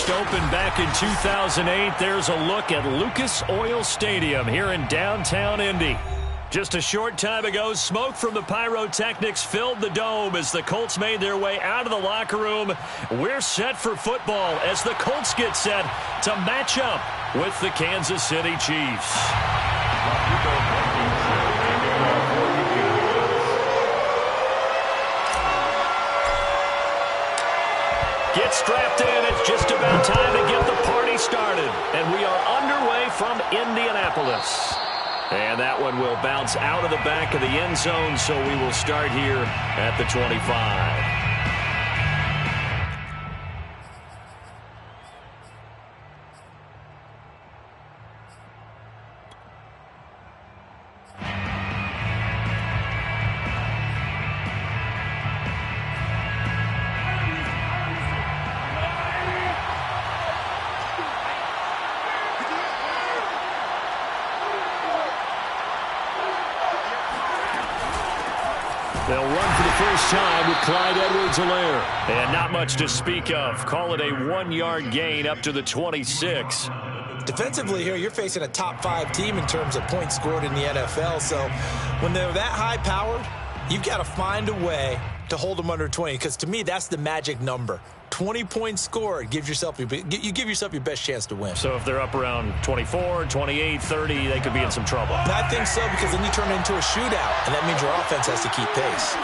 first opened back in 2008. There's a look at Lucas Oil Stadium here in downtown Indy. Just a short time ago, smoke from the pyrotechnics filled the dome as the Colts made their way out of the locker room. We're set for football as the Colts get set to match up with the Kansas City Chiefs. Get strapped in. It's just about time to get the party started. And we are underway from Indianapolis. And that one will bounce out of the back of the end zone, so we will start here at the 25. They'll run for the first time with Clyde Edwards-Helaire. And not much to speak of. Call it a 1-yard gain up to the 26. Defensively here, you're facing a top 5 team in terms of points scored in the NFL. So when they're that high-powered, you've got to find a way to hold them under 20. Because to me, that's the magic number. 20 points scored, you give yourself your best chance to win. So if they're up around 24, 28, 30, they could be in some trouble. I think so, because then you turn it into a shootout, and that means your offense has to keep pace.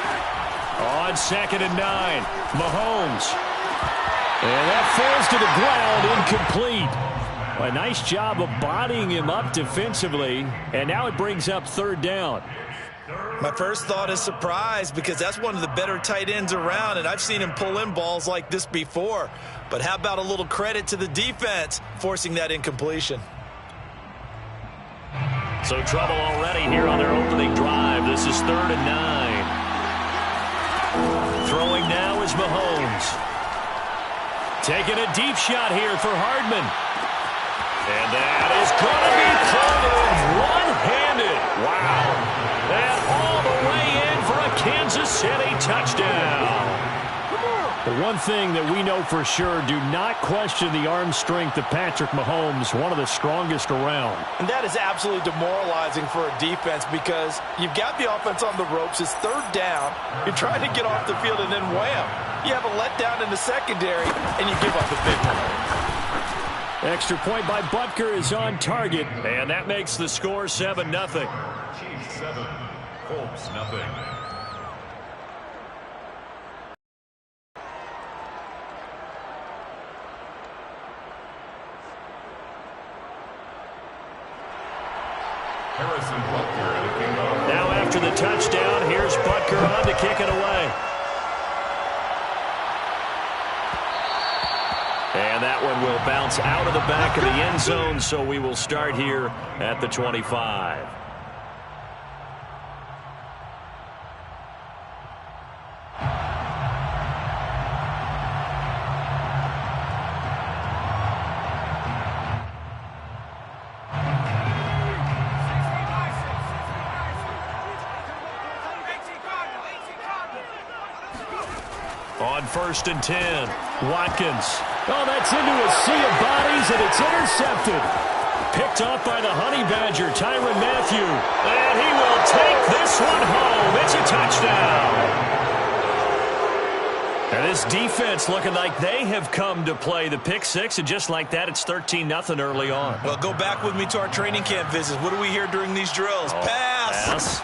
On 2nd and 9, Mahomes. And that falls to the ground, incomplete. A nice job of bodying him up defensively, and now it brings up 3rd down. My first thought is surprise, because that's one of the better tight ends around, and I've seen him pull in balls like this before. But how about a little credit to the defense forcing that incompletion? So trouble already here on their opening drive. This is 3rd and 9. Throwing now is Mahomes. Taking a deep shot here for Hardman. And that is going to be pulled in one-handed. Wow. And all the way in for a Kansas City touchdown. The one thing that we know for sure, do not question the arm strength of Patrick Mahomes, one of the strongest around. And that is absolutely demoralizing for a defense, because you've got the offense on the ropes. It's 3rd down. You're trying to get off the field, and then wham, you have a letdown in the secondary, and you give up a big one. Extra point by Butker is on target, and that makes the score 7-0. Chiefs 7, Colts 0. Harrison Butker looking on. Now after the touchdown, here's Butker on to kick it away. And that one will bounce out of the back of the end zone, so we will start here at the 25. On 1st and 10, Watkins. Oh, that's into a sea of bodies, and it's intercepted. Picked off by the Honey Badger, Tyrann Mathieu. And he will take this one home. It's a touchdown. And this defense looking like they have come to play the pick six, and just like that, it's 13-0 early on. Well, go back with me to our training camp visits. What do we hear during these drills? Pass.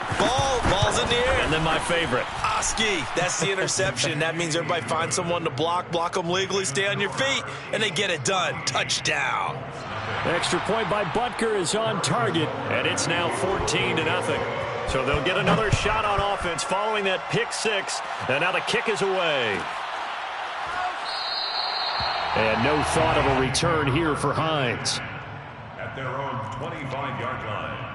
Ball's in the air. And then my favorite. Oski. That's the interception. That means everybody finds someone to block them legally, stay on your feet, and they get it done. Touchdown. Extra point by Butker is on target, and it's now 14-0. So they'll get another shot on offense following that pick six, and now the kick is away. And no thought of a return here for Hines. At their own 25-yard line.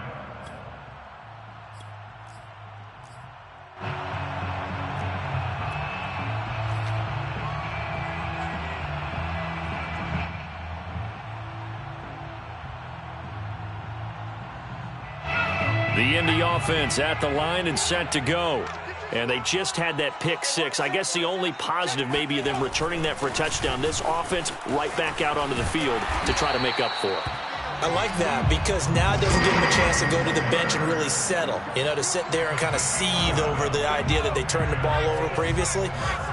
The Indy offense at the line and set to go. And they just had that pick six. I guess the only positive maybe of them returning that for a touchdown. This offense right back out onto the field to try to make up for it. I like that because now it doesn't give them a chance to go to the bench and really settle, to sit there and kind of seethe over the idea that they turned the ball over previously.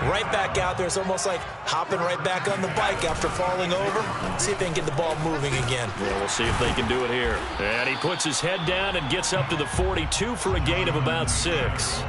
Right back out there, it's almost like hopping right back on the bike after falling over. See if they can get the ball moving again. Yeah, we'll see if they can do it here. And he puts his head down and gets up to the 42 for a gain of about 6.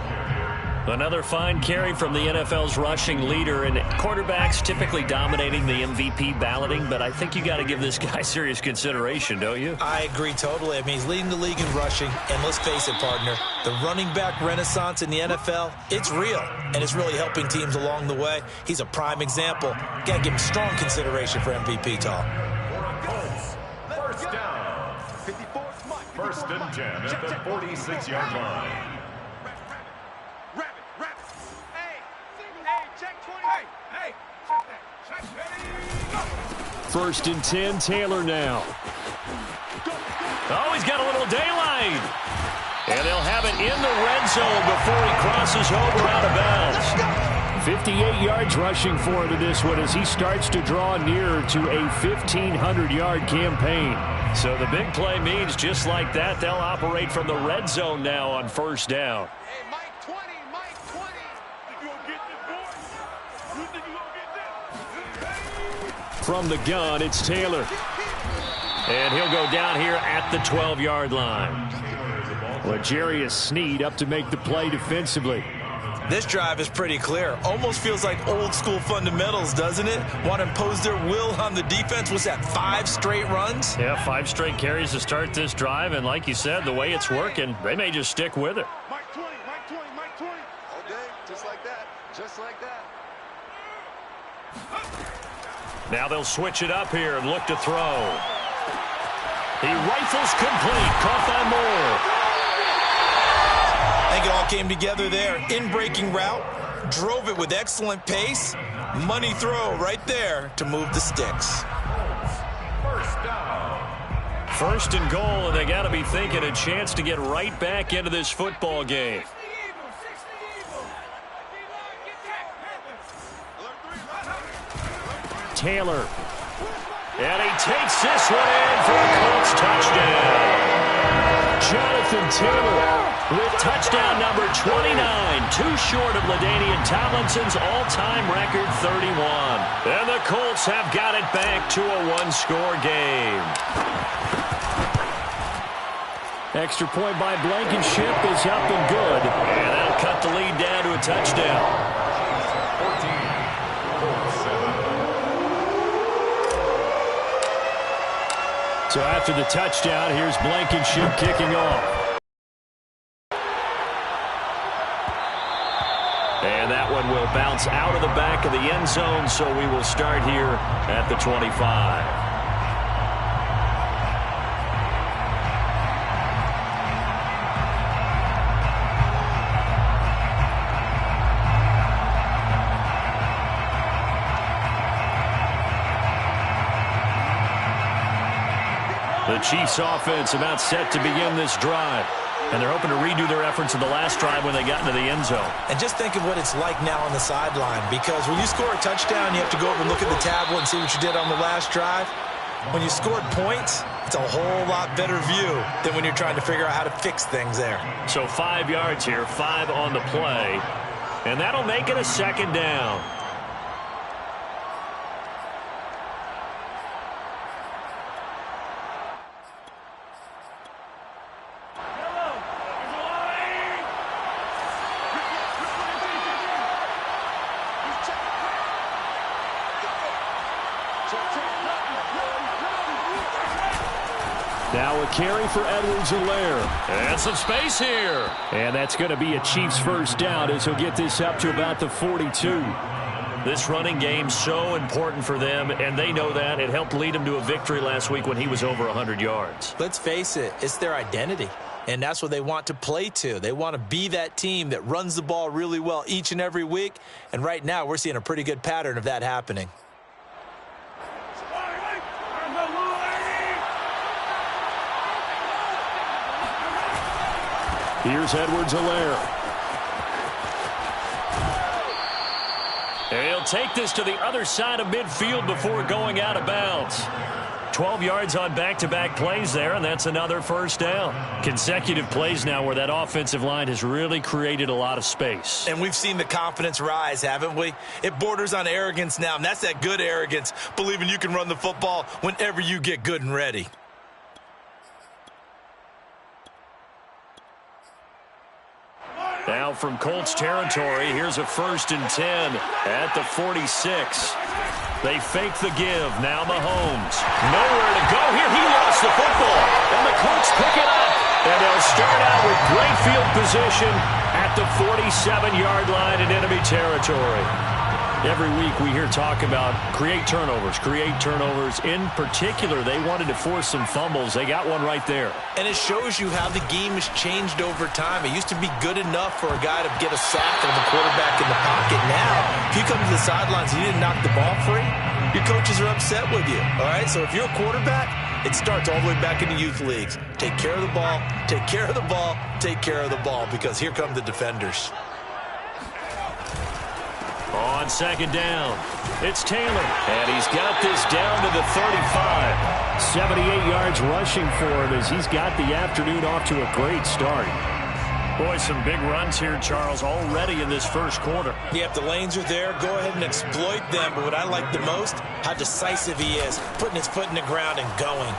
Another fine carry from the NFL's rushing leader, and quarterbacks typically dominating the MVP balloting, but I think you got to give this guy serious consideration, don't you? I agree totally. I mean, he's leading the league in rushing, and let's face it, partner, the running back renaissance in the NFL, it's real, and it's really helping teams along the way. He's a prime example. Got to give him strong consideration for MVP talk. Colts, first down. 54, First and 10 at the 46-yard line. First and 10, Taylor now. Oh, he's got a little daylight. And they'll have it in the red zone before he crosses over out of bounds. 58 yards rushing for him to this one as he starts to draw nearer to a 1,500-yard campaign. So the big play means just like that, they'll operate from the red zone now on first down. Hey, Mike 20, Mike 20. You gonna get this, boy? You think you gonna get this? From the gun, it's Taylor. And he'll go down here at the 12-yard line. L'Jarius Sneed up to make the play defensively. This drive is pretty clear. Almost feels like old school fundamentals, doesn't it? Want to impose their will on the defense. Was that 5 straight runs? Yeah, 5 straight carries to start this drive. And like you said, the way it's working, they may just stick with it. Mike 20, Mike 20, Mike 20. Okay, just like that. Just like that. Now they'll switch it up here and look to throw. He rifles complete. Caught by Moore. I think it all came together there. In-breaking route. Drove it with excellent pace. Money throw right there to move the sticks. First down. First and goal, and they got to be thinking a chance to get right back into this football game. Taylor. And he takes this one in for a Colts touchdown. Jonathan Taylor with touchdown number 29, too short of LaDainian Tomlinson's all-time record 31. And the Colts have got it back to a one-score game. Extra point by Blankenship is up and good. And that'll cut the lead down to a touchdown. 14, Colts 7. So after the touchdown, here's Blankenship kicking off. And that one will bounce out of the back of the end zone, so we will start here at the 25. The Chiefs offense about set to begin this drive. And they're hoping to redo their efforts in the last drive when they got into the end zone. And just think of what it's like now on the sideline, because when you score a touchdown, you have to go over and look at the tablet and see what you did on the last drive. When you scored points, it's a whole lot better view than when you're trying to figure out how to fix things there. So 5 yards here, 5 on the play. And that'll make it a second down. Now a carry for Edwards-Helaire. And some space here. And that's going to be a Chiefs first down as he'll get this up to about the 42. This running game so important for them, and they know that. It helped lead them to a victory last week when he was over 100 yards. Let's face it, it's their identity. And that's what they want to play to. They want to be that team that runs the ball really well each and every week. And right now, we're seeing a pretty good pattern of that happening. Here's Edwards-Helaire. they'll take this to the other side of midfield before going out of bounds. 12 yards on back-to-back plays there, and that's another first down. Consecutive plays now where that offensive line has really created a lot of space. And we've seen the confidence rise, haven't we? It borders on arrogance now, and that's that good arrogance, believing you can run the football whenever you get good and ready. Now from Colts territory, here's a 1st and 10 at the 46. They fake the give. Now Mahomes. Nowhere to go here. He lost the football. And the Colts pick it up. And they'll start out with great field position at the 47-yard line in enemy territory. Every week we hear talk about create turnovers. In particular, they wanted to force some fumbles. They got one right there. And it shows you how the game has changed over time. It used to be good enough for a guy to get a sack on the quarterback in the pocket. Now, if you come to the sidelines and you didn't knock the ball free, your coaches are upset with you. All right? So if you're a quarterback, it starts all the way back in the youth leagues. Take care of the ball, take care of the ball, take care of the ball, because here come the defenders. On 2nd down, it's Taylor, and he's got this down to the 35. 78 yards rushing for him as he's got the afternoon off to a great start. Boy, some big runs here, Charles, already in this first quarter. Yeah, if the lanes are there, go ahead and exploit them. But what I like the most, how decisive he is, putting his foot in the ground and going.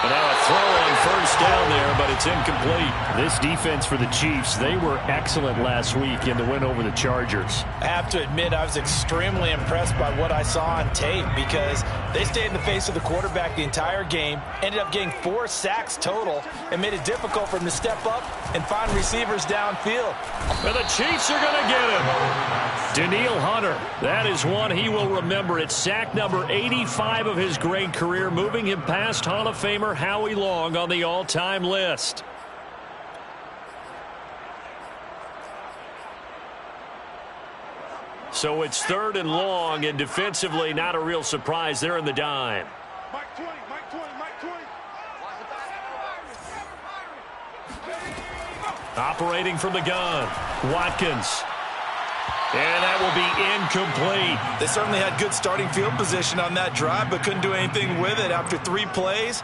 And now a throw on 1st down there, but it's incomplete. This defense for the Chiefs, they were excellent last week in the win over the Chargers. I have to admit, I was extremely impressed by what I saw on tape because they stayed in the face of the quarterback the entire game, ended up getting 4 sacks total, and made it difficult for him to step up and find receivers downfield. And the Chiefs are going to get him. Danielle Hunter, that is one he will remember. It's sack number 85 of his great career, moving him past Hall of Famer Howie Long on the all-time list. So it's 3rd and long, and defensively not a real surprise. They're in the dime. Mike 20, Mike 20, Mike 20. Operating from the gun, Watkins. And that will be incomplete. They certainly had good starting field position on that drive, but couldn't do anything with it after 3 plays.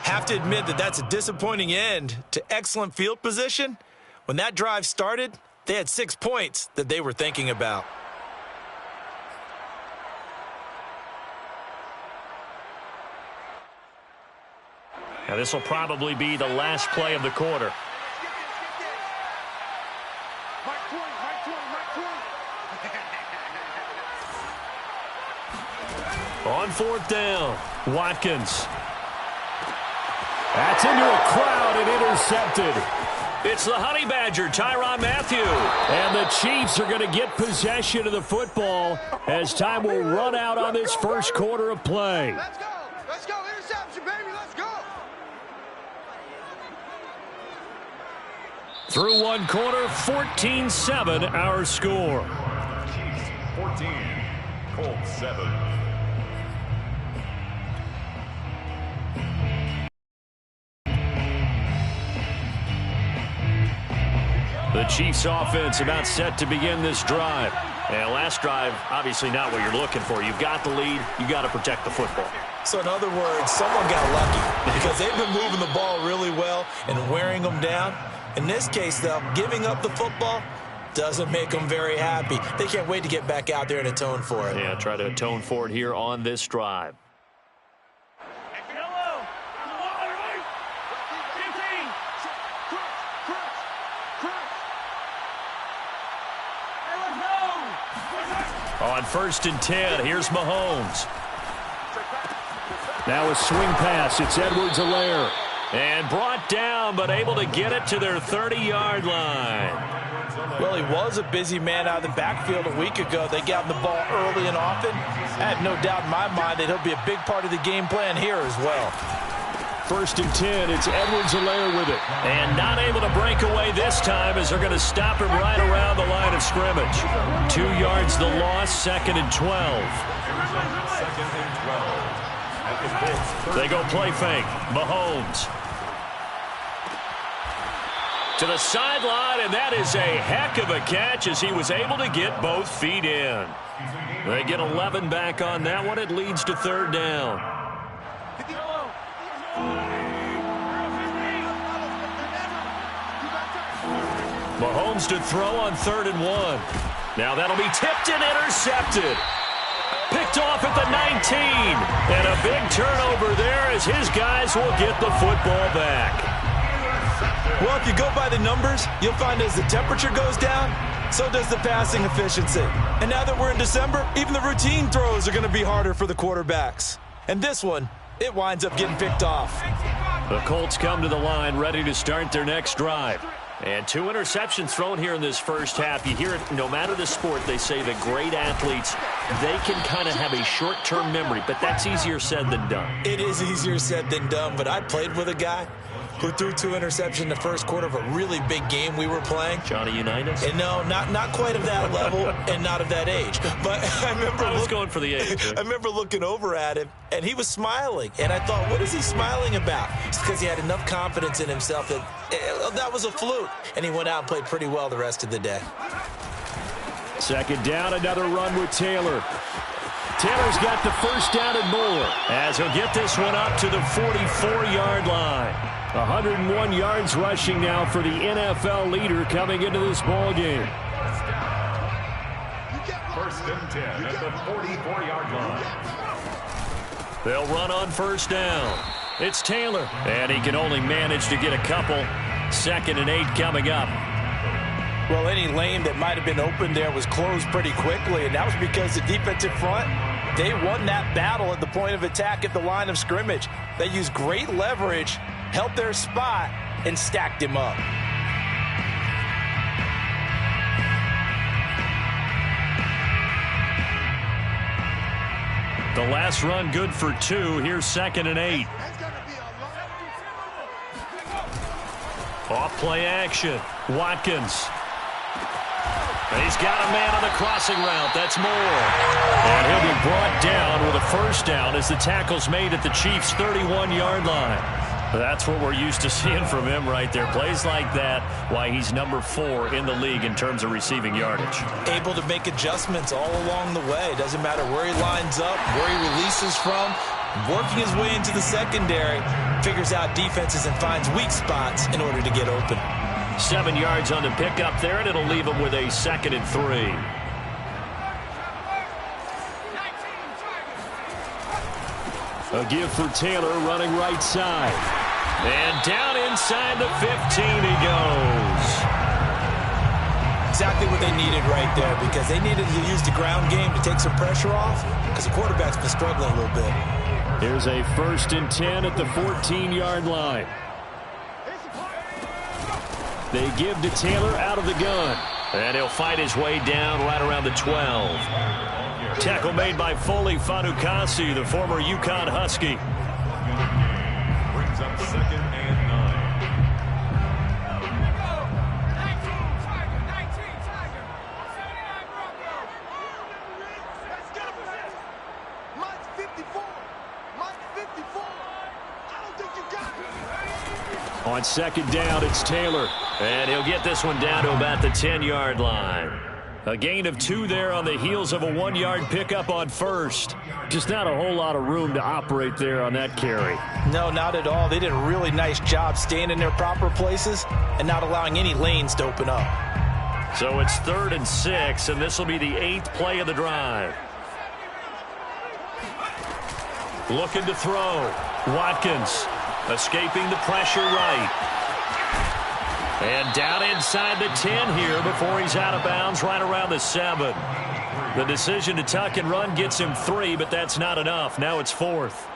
Have to admit that that's a disappointing end to excellent field position. When that drive started, they had 6 points that they were thinking about. Now this will probably be the last play of the quarter. On 4th down, Watkins. That's into a crowd and intercepted. It's the Honey Badger, Tyrann Mathieu. And the Chiefs are going to get possession of the football as time will run out on this first quarter of play. Let's go. Let's go. Interception, baby. Let's go. Through one quarter, 14-7 our score. Chiefs 14, Colts 7. The Chiefs offense about set to begin this drive. And last drive, obviously not what you're looking for. You've got the lead. You got to protect the football. So in other words, someone got lucky because they've been moving the ball really well and wearing them down. In this case, though, giving up the football doesn't make them very happy. They can't wait to get back out there and atone for it. Yeah, try to atone for it here on this drive. On 1st and 10, here's Mahomes. Now a swing pass. It's Edwards-Helaire. And brought down, but able to get it to their 30-yard line. Well, he was a busy man out of the backfield a week ago. They got him the ball early and often. I have no doubt in my mind that he'll be a big part of the game plan here as well. 1st and 10, it's Edwards-Helaire with it. And not able to break away this time as they're going to stop him right around the line of scrimmage. 2 yards the loss, 2nd and 12. 2nd and 12. At the Colts. They go play fake. Mahomes. To the sideline, and that is a heck of a catch as he was able to get both feet in. They get 11 back on that one. It leads to third down. Mahomes to throw on 3rd and 1. Now that'll be tipped and intercepted. Picked off at the 19. And a big turnover there as his guys will get the football back. Well, if you go by the numbers, you'll find as the temperature goes down, so does the passing efficiency. And now that we're in December, even the routine throws are going to be harder for the quarterbacks. And this one, it winds up getting picked off. The Colts come to the line ready to start their next drive. And 2 interceptions thrown here in this first half. You hear it, no matter the sport, they say that great athletes, they can kind of have a short-term memory, but that's easier said than done. It is easier said than done, but I played with a guy who threw 2 interceptions in the first quarter of a really big game we were playing. Johnny Unitas? And no, not quite of that level and not of that age. But I remember I was going for the age. I remember looking over at him, and he was smiling. And I thought, what is he smiling about? It's because he had enough confidence in himself that that was a fluke. And he went out and played pretty well the rest of the day. Second down, another run with Taylor. Taylor's got the first down and more as he'll get this one up to the 44-yard line. 101 yards rushing now for the NFL leader coming into this ball game. 1st and 10 at the 44-yard line. They'll run on first down. It's Taylor, and he can only manage to get a couple. 2nd and 8 coming up. Well, any lane that might have been open there was closed pretty quickly, and that was because the defensive front, they won that battle at the point of attack at the line of scrimmage. They used great leverage, held their spot, and stacked him up. The last run good for 2. Here's 2nd and 8. Off play action. Watkins. And he's got a man on the crossing route. That's Moore. And he'll be brought down with a first down as the tackle's made at the Chiefs' 31-yard line. That's what we're used to seeing from him right there. Plays like that, why he's number 4 in the league in terms of receiving yardage. Able to make adjustments all along the way. Doesn't matter where he lines up, where he releases from. Working his way into the secondary, figures out defenses and finds weak spots in order to get open. 7 yards on the pickup there, and it'll leave him with a 2nd and 3. A give for Taylor running right side. And down inside the 15 he goes. Exactly what they needed right there, because they needed to use the ground game to take some pressure off, because the quarterback's been struggling a little bit. Here's a 1st and 10 at the 14-yard line. They give to Taylor out of the gun. And he'll fight his way down right around the 12. Tackle made by Foley Fatukasi, the former UConn Husky. Brings up 2nd and 9. On 2nd down, it's Taylor. And he'll get this one down to about the 10-yard line. A gain of 2 there on the heels of a 1-yard pickup on 1st. Just not a whole lot of room to operate there on that carry. No, not at all. They did a really nice job staying in their proper places and not allowing any lanes to open up. So it's 3rd and 6, and this will be the 8th play of the drive. Looking to throw. Watkins escaping the pressure right. And down inside the 10 here before he's out of bounds right around the 7. The decision to tuck and run gets him 3, but that's not enough. Now it's 4th.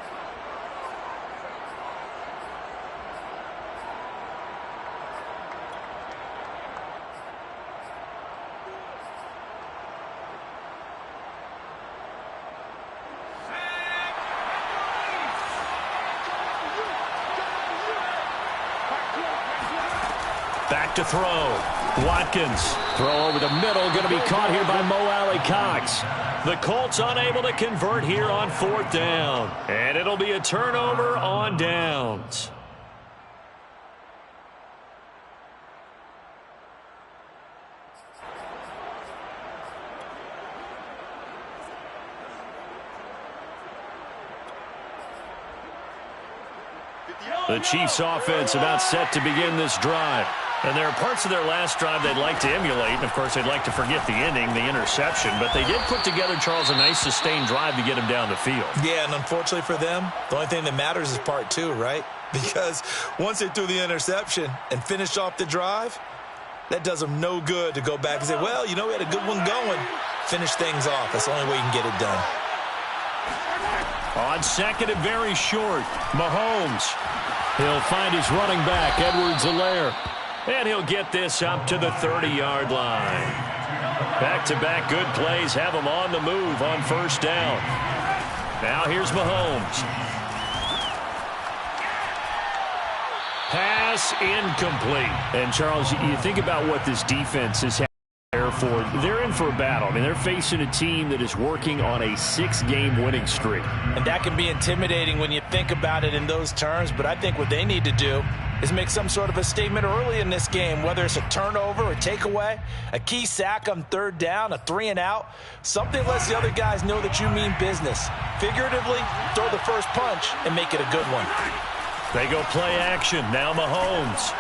Back to throw. Watkins. Throw over the middle. Going to be caught here by Mo Alley-Cox. The Colts unable to convert here on 4th down. And it'll be a turnover on downs. The Chiefs offense about set to begin this drive. And there are parts of their last drive they'd like to emulate. And, of course, they'd like to forget the ending, the interception. But they did put together, Charles, a nice sustained drive to get him down the field. Yeah, and unfortunately for them, the only thing that matters is part two, right? Because once they threw the interception and finished off the drive, that does them no good to go back and say, well, you know, we had a good one going. Finish things off. That's the only way you can get it done. On second and very short, Mahomes. He'll find his running back, Edwards-Helaire. And he'll get this up to the 30-yard line. Back-to-back good plays have him on the move on first down. Now here's Mahomes. Pass incomplete. And, Charles, you think about what this defense is there for. They're in for a battle. I mean, they're facing a team that is working on a 6-game winning streak. And that can be intimidating when you think about it in those terms. But I think what they need to do is make some sort of a statement early in this game, whether it's a turnover, a takeaway, a key sack on third down, a 3-and-out. Something lets the other guys know that you mean business. Figuratively, throw the first punch and make it a good one. They go play action. Now Mahomes.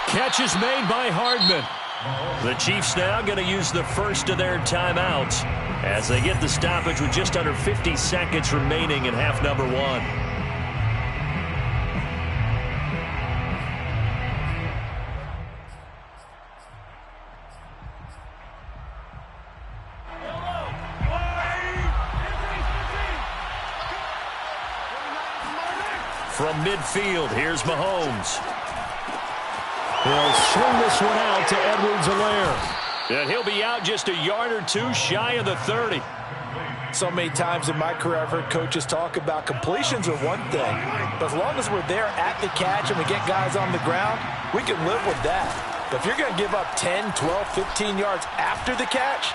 Catch is made by Hardman. The Chiefs now going to use the first of their timeouts as they get the stoppage with just under 50 seconds remaining in half number one. From midfield, here's Mahomes. He'll swing this one out to Edwards-Helaire. And he'll be out just a yard or two shy of the 30. So many times in my career, I've heard coaches talk about completions are one thing. But as long as we're there at the catch and we get guys on the ground, we can live with that. But if you're going to give up 10, 12, 15 yards after the catch,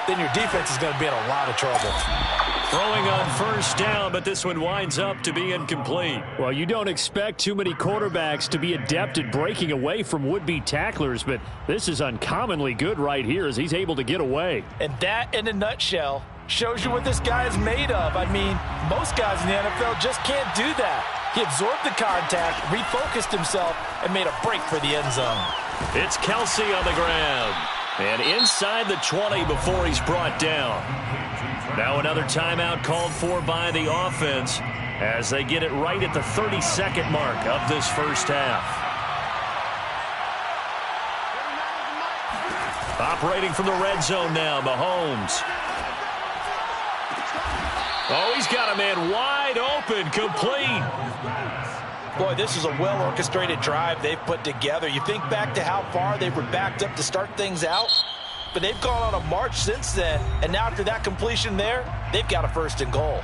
then your defense is going to be in a lot of trouble. Throwing on first down, but this one winds up to be incomplete. Well, you don't expect too many quarterbacks to be adept at breaking away from would-be tacklers, but this is uncommonly good right here as he's able to get away. And that, in a nutshell, shows you what this guy is made of. I mean, most guys in the NFL just can't do that. He absorbed the contact, refocused himself, and made a break for the end zone. It's Kelsey on the ground. And inside the 20 before he's brought down. Now another timeout called for by the offense as they get it right at the 32nd mark of this first half. Operating from the red zone now, Mahomes. Oh, he's got a man wide open, complete. Boy, this is a well-orchestrated drive they've put together. You think back to how far they were backed up to start things out, but they've gone on a march since then, and now after that completion there, they've got a first and goal.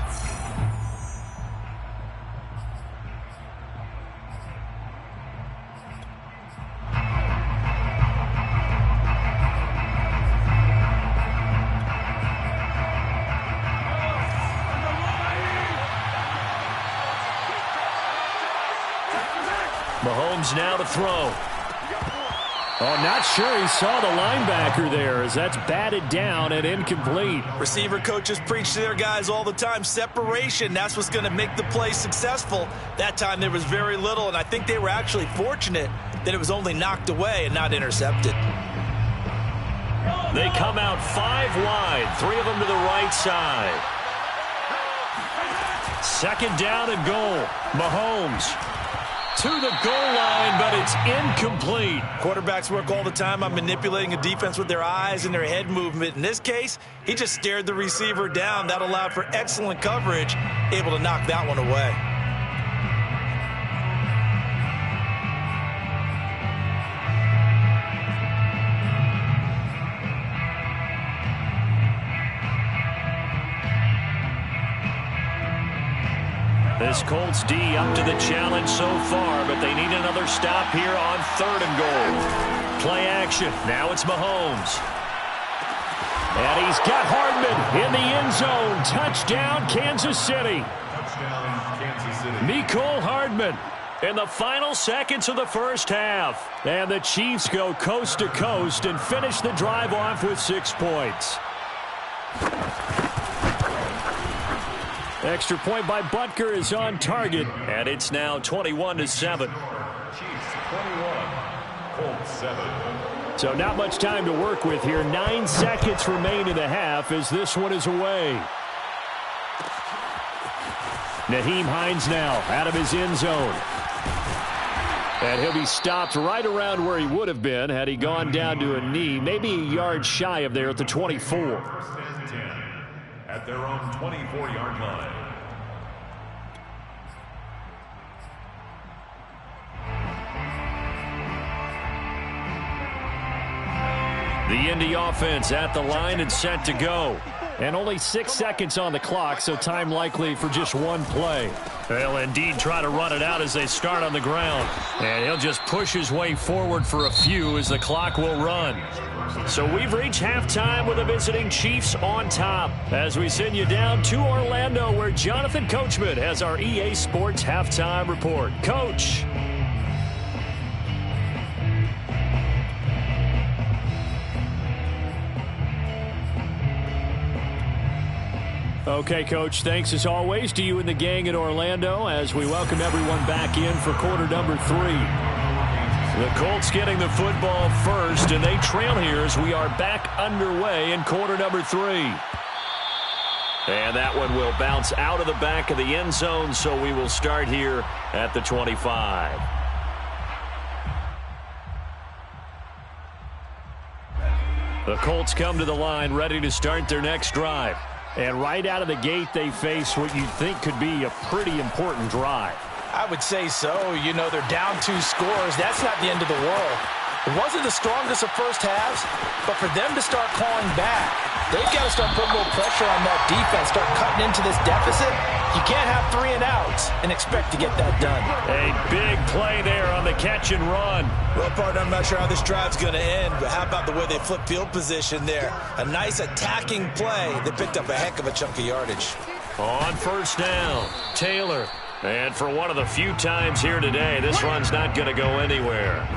Mahomes now to throw. Oh, not sure he saw the linebacker there as that's batted down and incomplete. Receiver coaches preach to their guys all the time, separation. That's what's going to make the play successful. That time there was very little, and I think they were actually fortunate that it was only knocked away and not intercepted. They come out 5 wide, 3 of them to the right side. Second down and goal. Mahomes to the goal line, but it's incomplete. Quarterbacks work all the time on manipulating a defense with their eyes and their head movement. In this case, he just stared the receiver down. That allowed for excellent coverage, able to knock that one away. This Colts D up to the challenge so far, but they need another stop here on 3rd and goal. Play action. Now it's Mahomes. And he's got Hardman in the end zone. Touchdown, Kansas City. Touchdown, Kansas City. Mecole Hardman in the final seconds of the first half. And the Chiefs go coast to coast and finish the drive off with 6 points. Extra point by Butker is on target, and it's now 21-7. Chiefs 21, Colts 7. So not much time to work with here. 9 seconds remain in the half as this one is away. Nyheim Hines now out of his end zone. And he'll be stopped right around where he would have been had he gone down to a knee, maybe a yard shy of there at the 24. First and 10 at their own 24-yard line. The Indy offense at the line and set to go. And only 6 seconds on the clock, so time likely for just one play. They'll indeed try to run it out as they start on the ground. And he'll just push his way forward for a few as the clock will run. So we've reached halftime with the visiting Chiefs on top as we send you down to Orlando where Jonathan Coachman has our EA Sports halftime report. Coach. Okay, Coach, thanks as always to you and the gang in Orlando as we welcome everyone back in for quarter number 3. The Colts getting the football first, and they trail here as we are back underway in quarter number 3. And that one will bounce out of the back of the end zone, so we will start here at the 25. The Colts come to the line ready to start their next drive. And right out of the gate, they face what you'd think could be a pretty important drive. I would say so. You know, they're down 2 scores. That's not the end of the world. It wasn't the strongest of first halves, but for them to start clawing back, they've got to start putting a little pressure on that defense, start cutting into this deficit. You can't have 3 and outs and expect to get that done. A big play there on the catch and run. Well, partner, I'm not sure how this drive's going to end, but how about the way they flip field position there? A nice attacking play. They picked up a heck of a chunk of yardage. On first down, Taylor. And for one of the few times here today, this run's not going to go anywhere.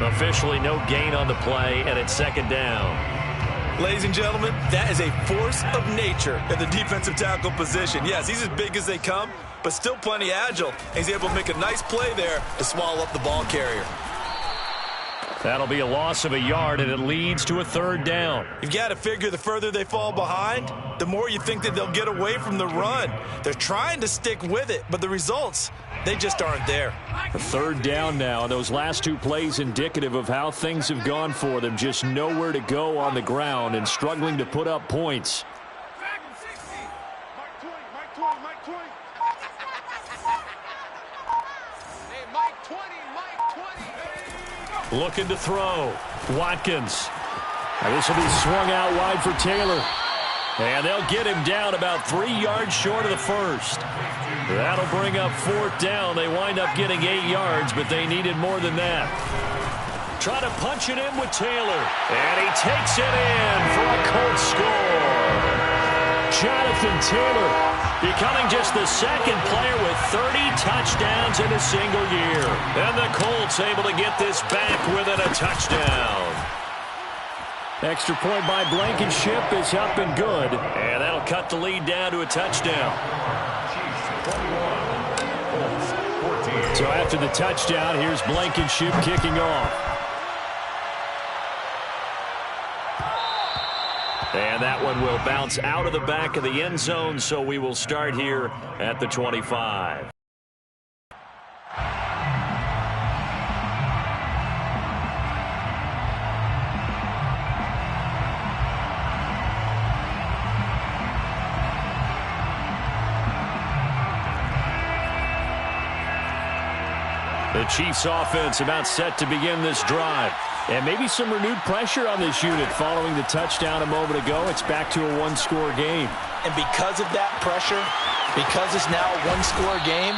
Officially no gain on the play, and it's second down. Ladies and gentlemen, that is a force of nature at the defensive tackle position. Yes, he's as big as they come, but still plenty agile. He's able to make a nice play there to swallow up the ball carrier. That'll be a loss of a yard, and it leads to a third down. You've got to figure the further they fall behind, the more you think that they'll get away from the run. They're trying to stick with it, but the results, they just aren't there. A third down now, and those last 2 plays indicative of how things have gone for them. Just nowhere to go on the ground and struggling to put up points. Looking to throw. Watkins. Now this will be swung out wide for Taylor. And they'll get him down about 3 yards short of the first. That'll bring up 4th down. They wind up getting 8 yards, but they needed more than that. Try to punch it in with Taylor. And he takes it in for a Colts score. Jonathan Taylor becoming just the second player with 30 touchdowns in a single year. And the Colts able to get this back within a touchdown. Extra point by Blankenship is up and good. And that'll cut the lead down to a touchdown. So after the touchdown, here's Blankenship kicking off. And that one will bounce out of the back of the end zone, so we will start here at the 25. The Chiefs offense about set to begin this drive. And maybe some renewed pressure on this unit following the touchdown a moment ago. It's back to a 1-score game. And because of that pressure, because it's now a 1-score game,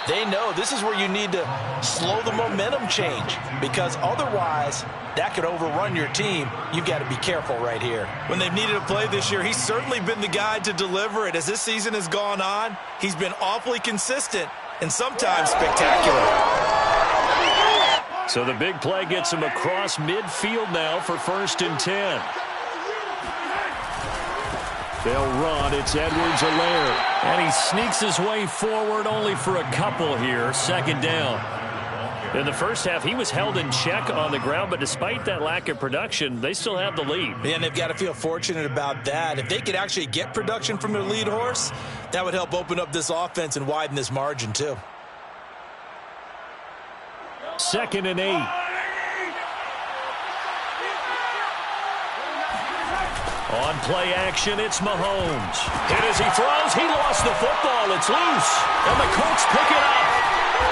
they know this is where you need to slow the momentum change. Because otherwise, that could overrun your team. You've got to be careful right here. When they've needed a play this year, he's certainly been the guy to deliver it. As this season has gone on, he's been awfully consistent and sometimes spectacular. So the big play gets him across midfield now for 1st and 10. They'll run. It's Edwards-Helaire. And he sneaks his way forward only for a couple here. Second down. In the first half, he was held in check on the ground, but despite that lack of production, they still have the lead. And they've got to feel fortunate about that. If they could actually get production from their lead horse, that would help open up this offense and widen this margin too. 2nd and 8. On play action, it's Mahomes. And as he throws, he lost the football. It's loose. And the Colts pick it up.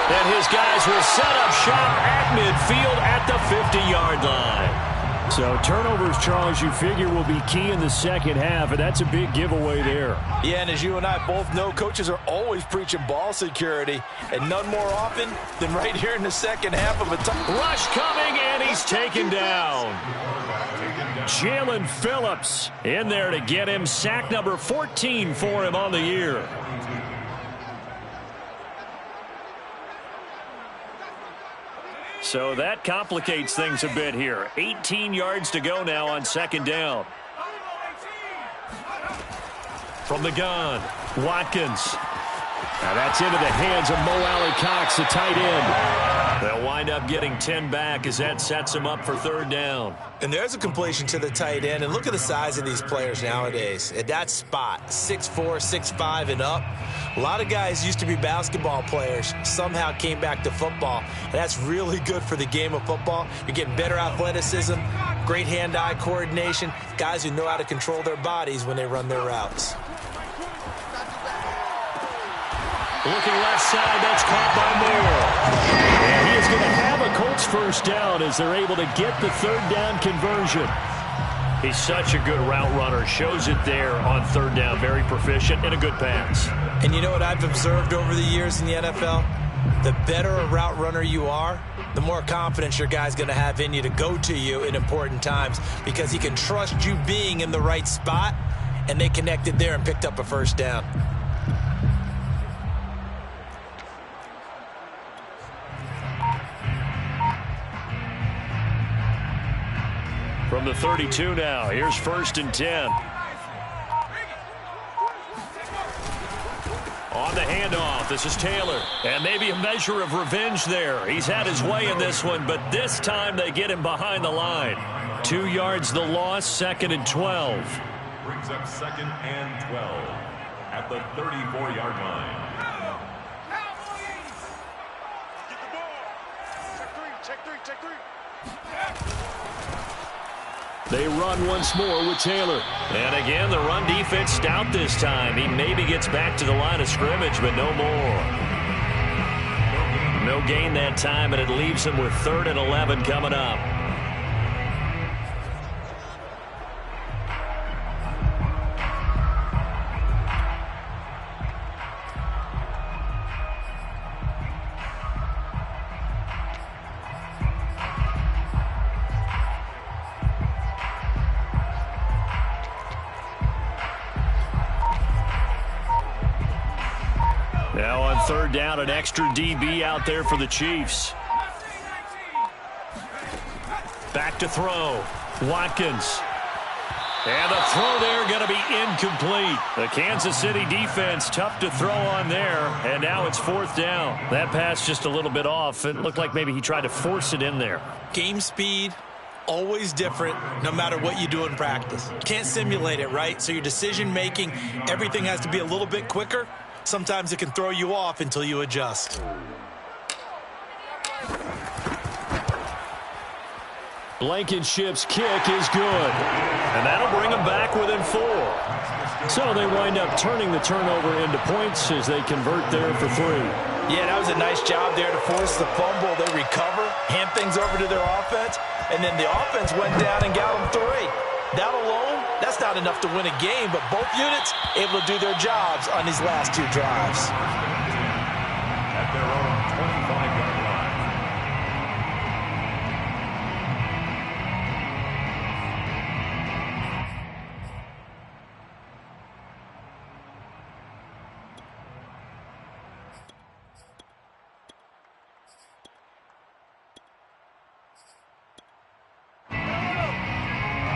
And his guys will set up shop at midfield at the 50-yard line. So turnovers, Charles, you figure will be key in the second half, and that's a big giveaway there. Yeah, and as you and I both know, coaches are always preaching ball security, and none more often than right here in the second half of a time. Rush coming, and he's taken down. Jalen Phillips in there to get him. Sack number 14 for him on the year. So that complicates things a bit here. 18 yards to go now on second down. From the gun, Watkins. Now that's into the hands of Mo Alley-Cox, the tight end. They'll wind up getting 10 back as that sets them up for third down. And there's a completion to the tight end. And look at the size of these players nowadays. At that spot, 6'4", 6'5", and up. A lot of guys used to be basketball players, somehow came back to football. And that's really good for the game of football. You're getting better athleticism, great hand-eye coordination, guys who know how to control their bodies when they run their routes. Looking left side, that's caught by Moore. And he is going to have a Colts first down as they're able to get the third down conversion. He's such a good route runner. Shows it there on third down. Very proficient and a good pass. And you know what I've observed over the years in the NFL? The better a route runner you are, the more confidence your guy's going to have in you to go to you in important times because he can trust you being in the right spot, and they connected there and picked up a first down. From the 32 now, here's 1st and 10. On the handoff, this is Taylor. And maybe a measure of revenge there. He's had his way in this one, but this time they get him behind the line. 2 yards the loss, 2nd and 12. Brings up 2nd and 12 at the 34-yard line. Get the ball. Check three. They run once more with Taylor. And again, the run defense stout this time. He maybe gets back to the line of scrimmage, but no more. No gain that time, and it leaves him with 3rd and 11 coming up. Now on third down, an extra DB out there for the Chiefs. Back to throw. Watkins. And the throw there going to be incomplete. The Kansas City defense tough to throw on there. And now it's 4th down. That pass just a little bit off. It looked like maybe he tried to force it in there. Game speed, always different no matter what you do in practice. Can't simulate it, right? So your decision making, everything has to be a little bit quicker. Sometimes it can throw you off until you adjust. Blankenship's kick is good. And that'll bring them back within 4. So they wind up turning the turnover into points as they convert there for 3. Yeah, that was a nice job there to force the fumble. They recover, hand things over to their offense, and then the offense went down and got them 3. That alone, that's not enough to win a game, but both units able to do their jobs on these last 2 drives. At their own 25-yard line.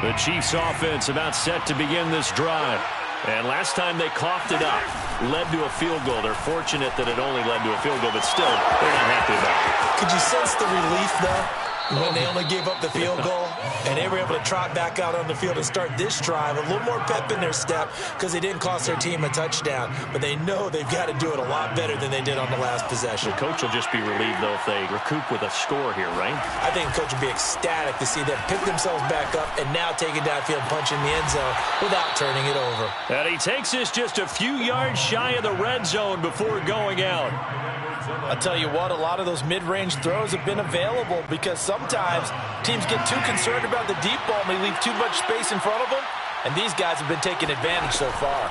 The Chiefs offense about set to begin this drive. And last time they coughed it up, led to a field goal. They're fortunate that it only led to a field goal, but still, they're not happy about it. Could you sense the relief, though, when they only gave up the field goal and they were able to trot back out on the field and start this drive? A little more pep in their step because they didn't cost their team a touchdown, but they know they've got to do it a lot better than they did on the last possession. The coach will just be relieved, though, if they recoup with a score here, right? I think the coach will be ecstatic to see them pick themselves back up and now take it downfield, punch in the end zone without turning it over. And he takes this just a few yards shy of the red zone before going out. I'll tell you what, a lot of those mid-range throws have been available because sometimes teams get too concerned about the deep ball and they leave too much space in front of them, and these guys have been taking advantage so far.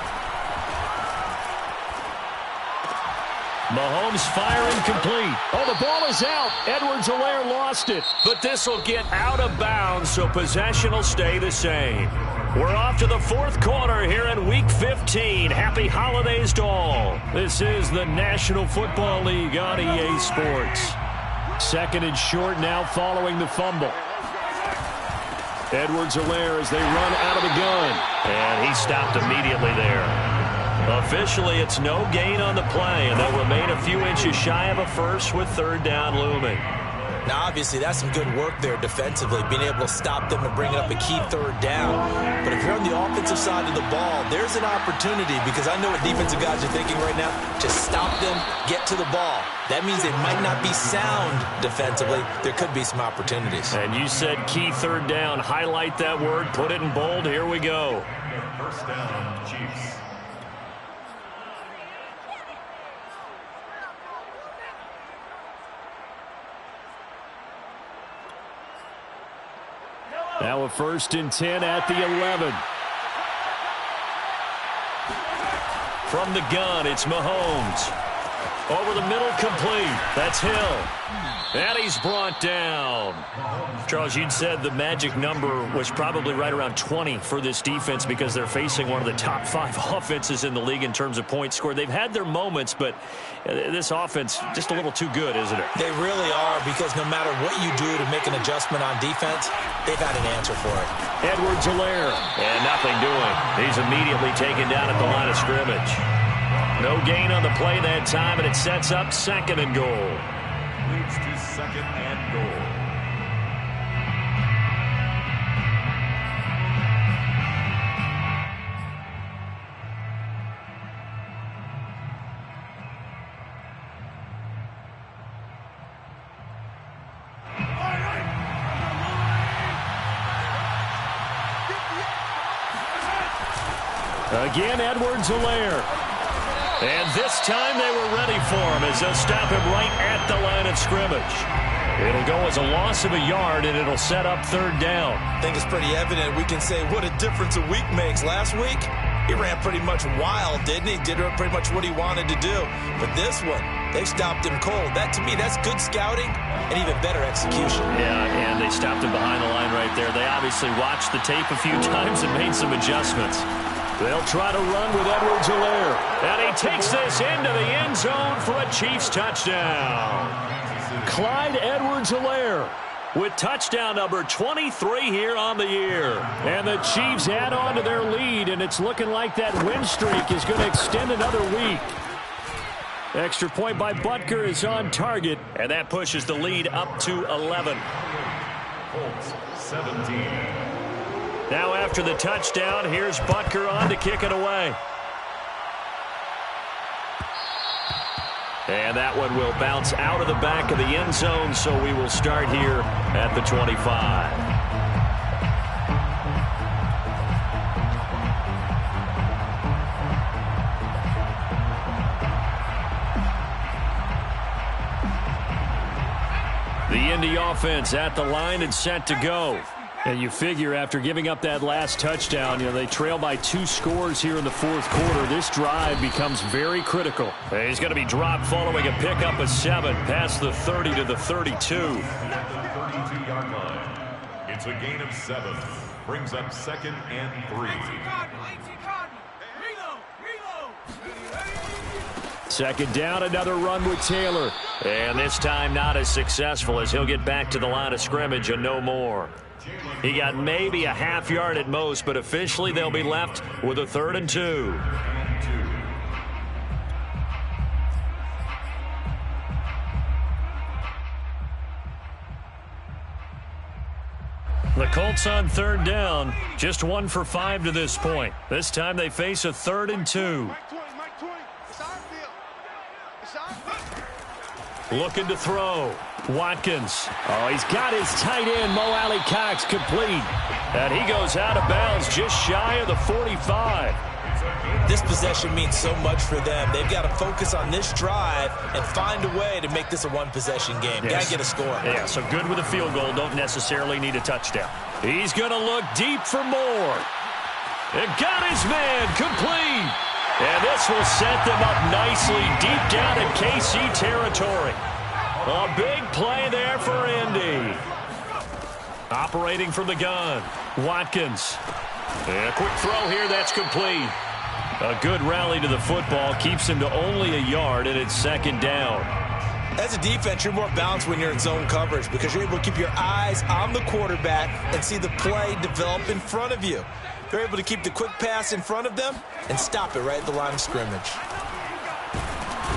Mahomes firing complete. Oh, the ball is out. Edwards-Helaire lost it. But this will get out of bounds, so possession will stay the same. We're off to the fourth quarter here in Week 15. Happy holidays to all. This is the National Football League on EA Sports. Second and short now following the fumble. Edwards-Helaire as they run out of the gun. And he stopped immediately there. Officially, it's no gain on the play, and they'll remain a few inches shy of a first with third down looming. Now, obviously, that's some good work there defensively, being able to stop them and bring up a key third down. But if you're on the offensive side of the ball, there's an opportunity, because I know what defensive guys are thinking right now. Just stop them, get to the ball. That means they might not be sound defensively. There could be some opportunities. And you said key third down. Highlight that word. Put it in bold. Here we go. First down, Chiefs. Now a 1st and 10 at the 11. From the gun, it's Mahomes. Over the middle, complete. That's Hill. And he's brought down. Charles, you'd said the magic number was probably right around 20 for this defense because they're facing one of the top 5 offenses in the league in terms of points scored. They've had their moments, but this offense just a little too good, isn't it? They really are, because no matter what you do to make an adjustment on defense, they've had an answer for it. Edwards-Helaire. And nothing doing. He's immediately taken down at the line of scrimmage. No gain on the play that time, and it sets up 2nd and goal. Leads to 2nd and goal. Again, Edwards-Helaire. And this time they were ready for him as they'll stop him right at the line of scrimmage. It'll go as a loss of a yard, and it'll set up 3rd down. I think it's pretty evident. We can say what a difference a week makes. Last week, he ran pretty much wild, didn't he? Did pretty much what he wanted to do. But this one, they stopped him cold. That, to me, that's good scouting and even better execution. Yeah, and they stopped him behind the line right there. They obviously watched the tape a few times and made some adjustments. They'll try to run with Edwards-Helaire. And he takes this into the end zone for a Chiefs touchdown. Clyde Edwards-Helaire with touchdown number 23 here on the year. And the Chiefs add on to their lead, and it's looking like that win streak is going to extend another week. Extra point by Butker is on target, and that pushes the lead up to 11. Colts 17. Now after the touchdown, here's Butker on to kick it away. And that one will bounce out of the back of the end zone, so we will start here at the 25. The Indy offense at the line and set to go. And you figure after giving up that last touchdown, they trail by 2 scores here in the 4th quarter. This drive becomes very critical. He's going to be dropped following a pickup of 7 past the 30 to the 32. At the 32-yard line. It's a gain of 7. Brings up 2nd and 3. Second down, another run with Taylor. And this time not as successful as he'll get back to the line of scrimmage and no more. He got maybe a half yard at most, but officially they'll be left with a 3rd and 2. The Colts on 3rd down, just 1 for 5 to this point. This time they face a 3rd and 2. Looking to throw. Watkins. Oh, he's got his tight end, Mo Alley Cox, complete. And he goes out of bounds just shy of the 45. This possession means so much for them. They've got to focus on this drive and find a way to make this a one-possession game. Yes. Got to get a score. Yeah, so good with a field goal. Don't necessarily need a touchdown. He's going to look deep for more. And got his man complete. And this will set them up nicely deep down in KC territory. A big play there for Indy. Operating from the gun. Watkins. And a quick throw here. That's complete. A good rally to the football. Keeps him to only a yard, and it's 2nd down. As a defense, you're more balanced when you're in zone coverage because you're able to keep your eyes on the quarterback and see the play develop in front of you. They're able to keep the quick pass in front of them and stop it right at the line of scrimmage.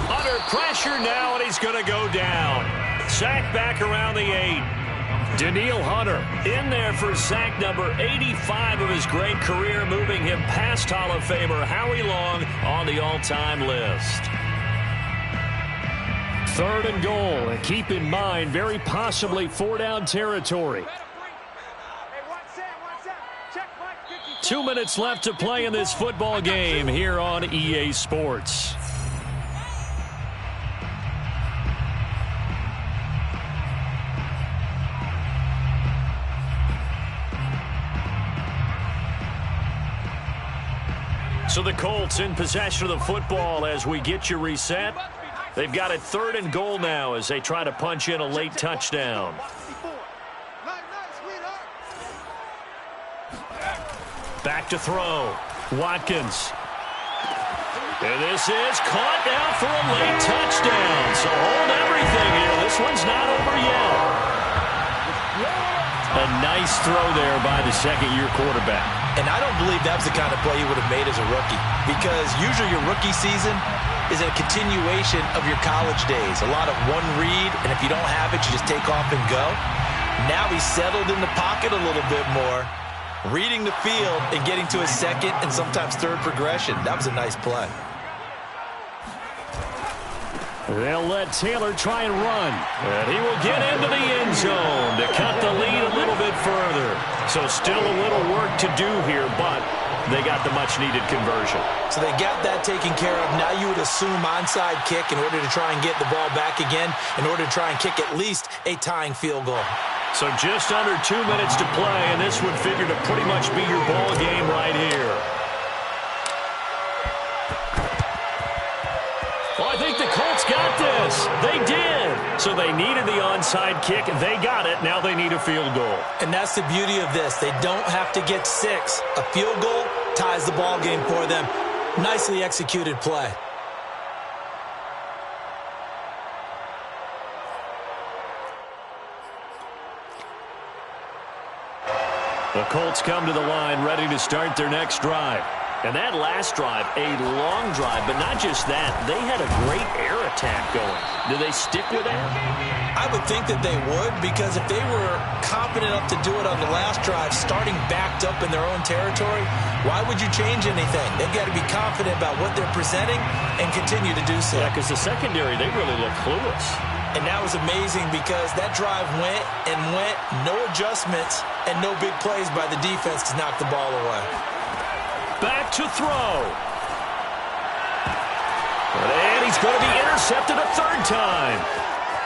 Under pressure now, and he's going to go down. Sack back around the 8. Danielle Hunter in there for sack number 85 of his great career, moving him past Hall of Famer Howie Long on the all-time list. 3rd and goal, and keep in mind, very possibly 4-down territory. 2 minutes left to play in this football game here on EA Sports. So the Colts in possession of the football as we get you reset. They've got it 3rd and goal now as they try to punch in a late touchdown. Back to throw. Watkins. And this is caught now for a late touchdown. So hold everything here. This one's not over yet. A nice throw there by the second-year quarterback. And I don't believe that was the kind of play he would have made as a rookie because usually your rookie season is a continuation of your college days. A lot of one read, and if you don't have it, you just take off and go. Now he's settled in the pocket a little bit more, reading the field and getting to his second and sometimes third progression. That was a nice play. They'll let Taylor try and run. And he will get into the end zone to cut the lead a little bit further. So still a little work to do here, but they got the much-needed conversion. So they got that taken care of. Now you would assume onside kick in order to try and get the ball back again, in order to try and kick at least a tying field goal. So just under 2 minutes to play, and this would figure to pretty much be your ball game right here. Well, I think the Colts got this. They did. So they needed the onside kick. They got it. Now they need a field goal. And that's the beauty of this. They don't have to get 6. A field goal ties the ball game for them. Nicely executed play. The Colts come to the line ready to start their next drive. And that last drive, a long drive, but not just that. They had a great air attack going. Do they stick with that? I would think that they would, because if they were confident enough to do it on the last drive, starting backed up in their own territory, why would you change anything? They've got to be confident about what they're presenting and continue to do so. Yeah, because the secondary, they really look clueless. And that was amazing because that drive went and went, no adjustments, and no big plays by the defense to knock the ball away. Back to throw. And he's going to be intercepted a third time.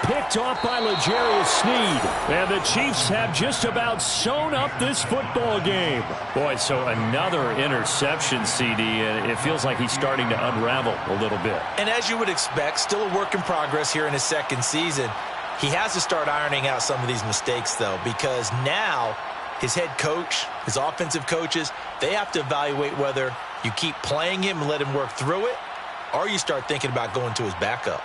Picked off by L'Jarius Sneed. And the Chiefs have just about sewn up this football game. Boy, so another interception, CD, and it feels like he's starting to unravel a little bit. And as you would expect, still a work in progress here in his second season. He has to start ironing out some of these mistakes, though, because now his head coach, his offensive coaches, they have to evaluate whether you keep playing him and let him work through it, or you start thinking about going to his backup.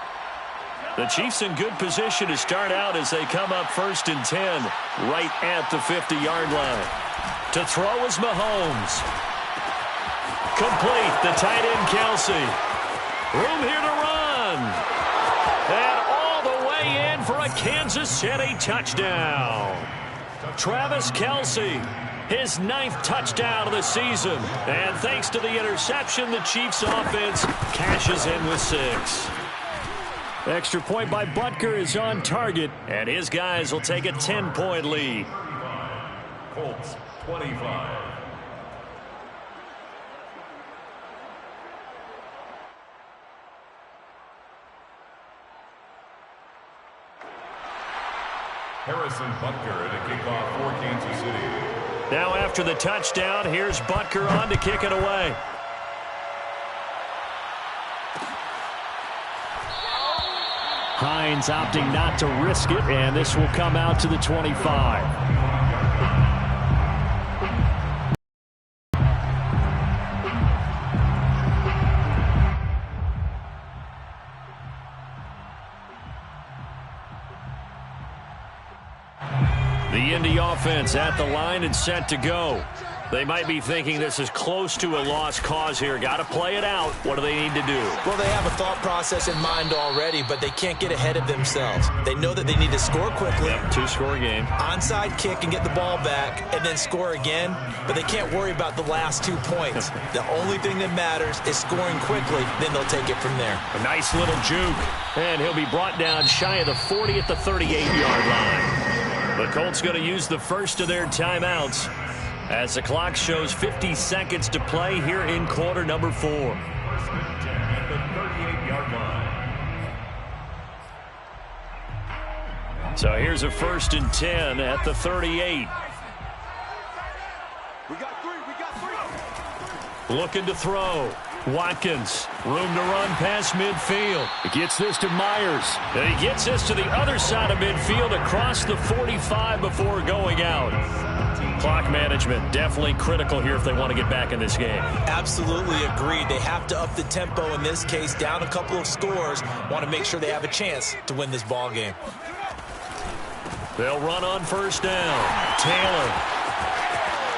The Chiefs in good position to start out as they come up 1st and 10 right at the 50-yard line. To throw is Mahomes. Complete. The tight end, Kelsey. Room here to run. And all the way in for a Kansas City touchdown. Travis Kelsey, his 9th touchdown of the season. And thanks to the interception, the Chiefs offense cashes in with 6. Extra point by Butker is on target, and his guys will take a 10-point lead. Colts 25. Harrison Butker at a kickoff for Kansas City. Now after the touchdown, here's Butker on to kick it away. Hines opting not to risk it, and this will come out to the 25. The Indy offense at the line and set to go. They might be thinking this is close to a lost cause here. Got to play it out. What do they need to do? Well, they have a thought process in mind already, but they can't get ahead of themselves. They know that they need to score quickly. Yep, 2-score game. Onside kick and get the ball back and then score again, but they can't worry about the last 2 points. The only thing that matters is scoring quickly, then they'll take it from there. A nice little juke, and he'll be brought down shy of the 40 at the 38-yard line. The Colts going to use the first of their timeouts as the clock shows 50 seconds to play here in quarter number 4. At the 38-yard line. So here's a 1st and 10 at the 38. We got 3. Looking to throw. Watkins, room to run past midfield. He gets this to Myers. And he gets this to the other side of midfield across the 45 before going out. Clock management definitely critical here if they want to get back in this game. Absolutely agreed. They have to up the tempo in this case, down a couple of scores. Want to make sure they have a chance to win this ball game. They'll run on 1st down. Taylor.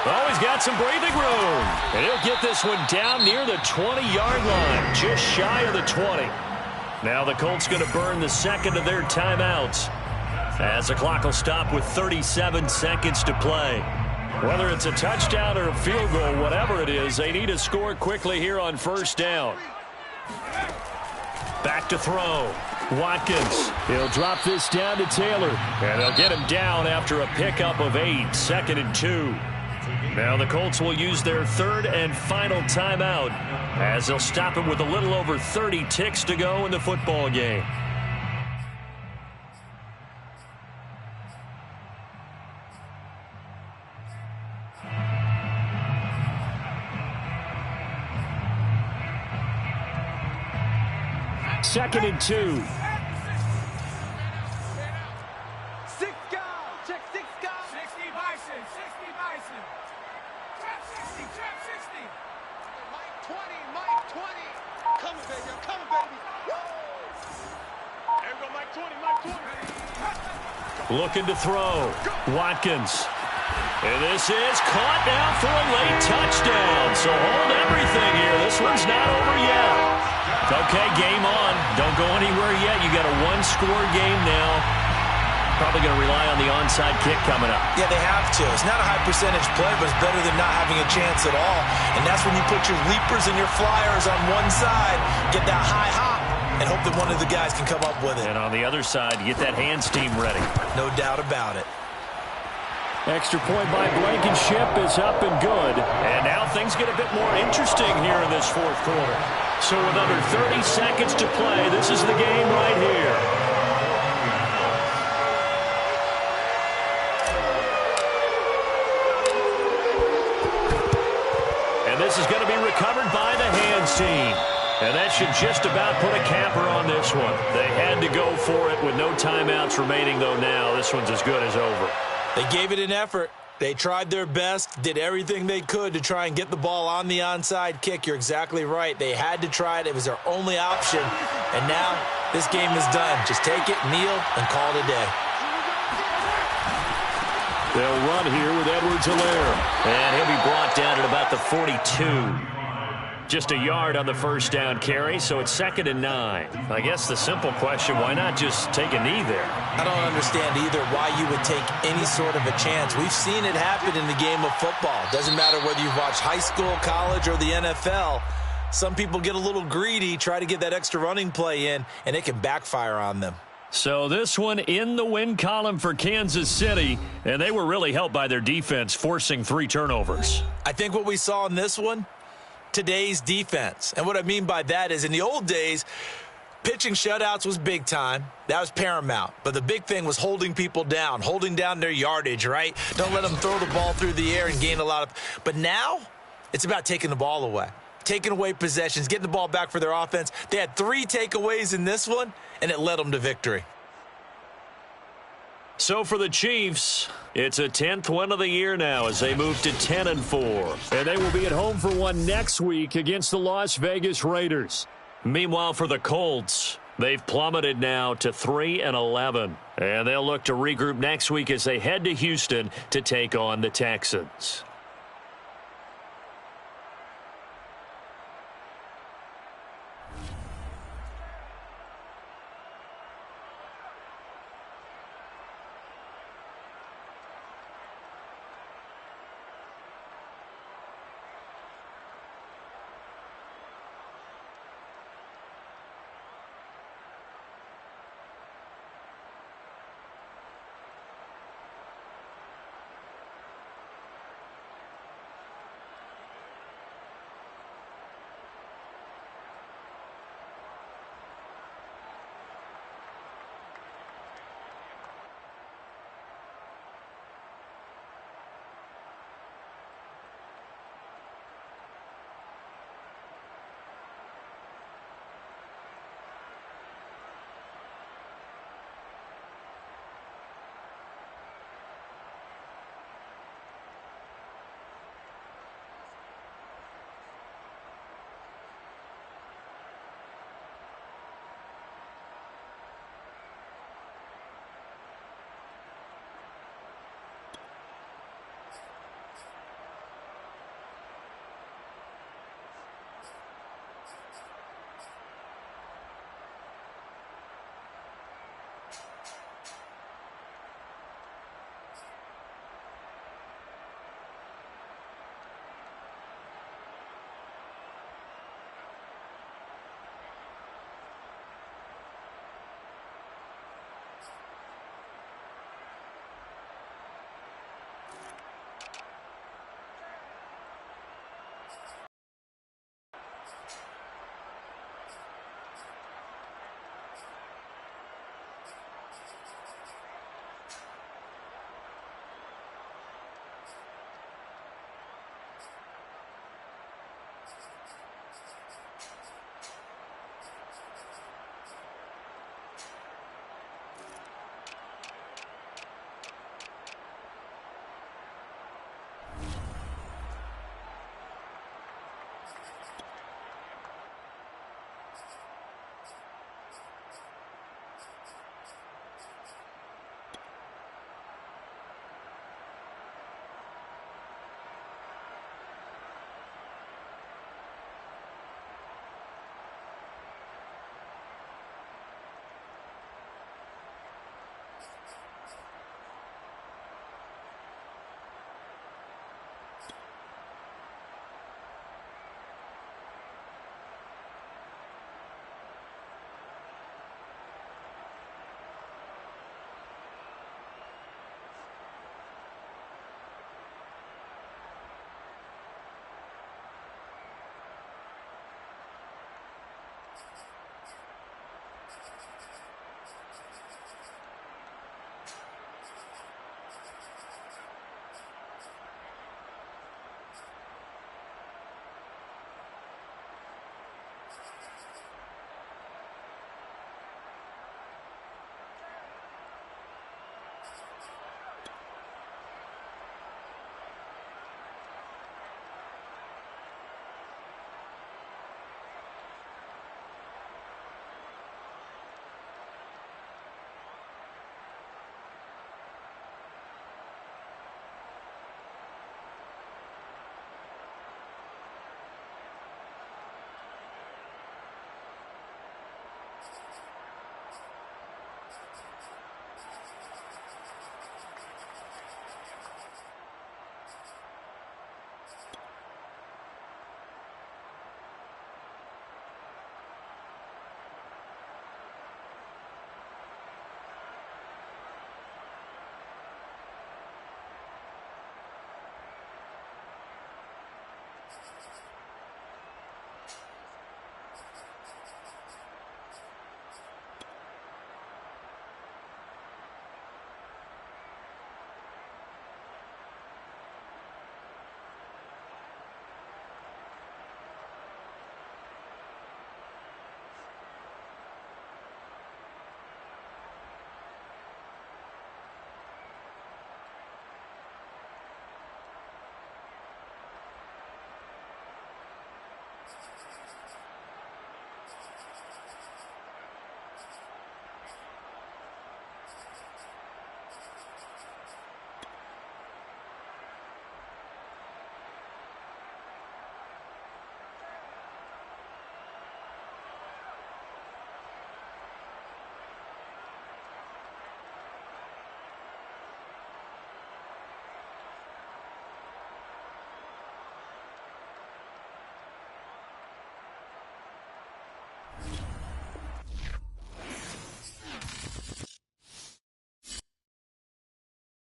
Oh, he's got some breathing room. And he'll get this one down near the 20-yard line, just shy of the 20. Now the Colts going to burn the second of their timeouts as the clock will stop with 37 seconds to play. Whether it's a touchdown or a field goal, whatever it is, they need to score quickly here on 1st down. Back to throw. Watkins. He'll drop this down to Taylor. And they'll get him down after a pickup of 8, 2nd and 2. Now the Colts will use their 3rd and final timeout as they'll stop it with a little over 30 ticks to go in the football game. Second and 2. 6 guys. Check 6 guys. 60 Bison. 60 Bison. Trap 60. Trap 60. Mike 20. Mike 20. Coming, baby. I'm coming, baby. Woo! There we go, Mike 20. Mike 20. Looking to throw. Watkins. And this is caught now for a late touchdown. So hold everything here. This one's not over yet. Okay, game on. Don't go anywhere yet. You got a 1-score game now. Probably going to rely on the onside kick coming up. Yeah, they have to. It's not a high percentage play, but it's better than not having a chance at all. And that's when you put your leapers and your flyers on one side, get that high hop, and hope that one of the guys can come up with it. And on the other side, get that hands team ready. No doubt about it. Extra point by Blankenship is up and good. And now things get a bit more interesting here in this 4th quarter. So with under 30 seconds to play, this is the game right here. And this is going to be recovered by the hands team. And that should just about put a capper on this one. They had to go for it with no timeouts remaining, though now. This one's as good as over. They gave it an effort, They tried their best, did everything they could to try and get the ball on the onside kick. You're exactly right. They had to try it. It was their only option. And now this game is done. Just take it, kneel, and call it a day. They'll run here with Edwards-Helaire. And he'll be brought down at about the 42. Just a yard on the first down carry, so it's 2nd and 9. I guess the simple question, why not just take a knee there? I don't understand either why you would take any sort of a chance. We've seen it happen in the game of football. Doesn't matter whether you've watched high school, college, or the NFL. Some people get a little greedy, try to get that extra running play in, and it can backfire on them. So this one in the win column for Kansas City, and they were really helped by their defense, forcing 3 turnovers. I think what we saw in this one, today's defense. And what I mean by that is in the old days, pitching shutouts was big time. That was paramount. But the big thing was holding people down, holding down their yardage, right? Don't let them throw the ball through the air and gain a lot of. But now it's about taking the ball away, taking away possessions, getting the ball back for their offense. They had 3 takeaways in this one, and it led them to victory. So for the Chiefs, it's a 10th win of the year now as they move to 10-4. And they will be at home for one next week against the Las Vegas Raiders. Meanwhile, for the Colts, they've plummeted now to 3-11. And they'll look to regroup next week as they head to Houston to take on the Texans.